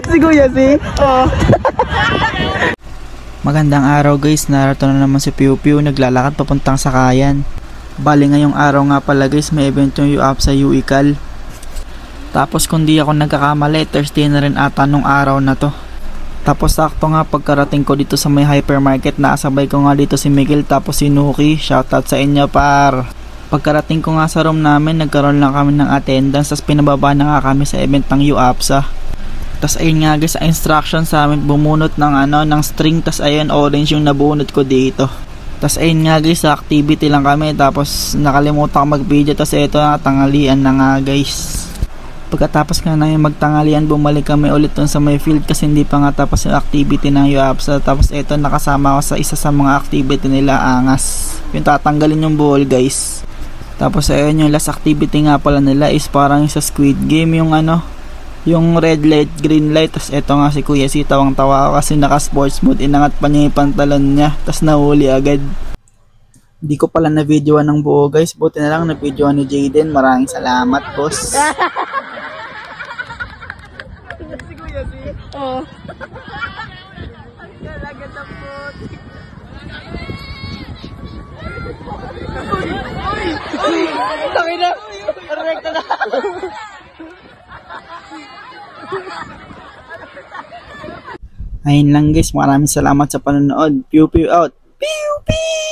Si Kuya si. Magandang araw guys, narito na naman si Piu Piu naglalakad papuntang Sakayan. Bali ngayong araw nga pala guys, may event yung UAPSA UICAL. Tapos kung di ako nagkakamali, Thursday na rin ata nung araw na to. Tapos sakto nga pagkarating ko dito sa may hypermarket, nakasabay ko nga dito si Miguel tapos si Nuki. Shoutout sa inyo par. Pagkarating ko nga sa room namin, nagkaroon lang kami ng attendance, tapos pinababa na nga kami sa event ng UAPSA. Tapos ayun nga guys, ang instruction sa amin bumunot ng ng string, tapos ayun orange yung nabunot ko dito. Tapos ayun nga guys, sa activity lang kami, tapos nakalimutan ko mag video, tapos ito na tangalian na nga guys. Pagkatapos nga na yung magtangalian, bumalik kami ulit dun sa may field kasi hindi pa nga tapos yung activity ng UAPSA. Tapos ito nakasama ko sa isa sa mga activity nila, angas, yung tatanggalin yung ball guys. Tapos ayun yung last activity nga pala nila is parang sa Squid Game, yung yung red light, green light. Tapos eto nga si Kuya si, tawang tawa ako kasi naka sports mode, inangat pa niya yung pantalon niya, tapos nahuli agad. Hindi ko pala na videoan ng buo guys, buti na lang na videoan ni Jaden. Maraming salamat boss. Si Kuya si. Oh. Ang galagat ang puti. Uy! Sabi na! Rekta na! Ayun lang guys, maraming salamat sa panonood. Piu Piu out. Piu Piu!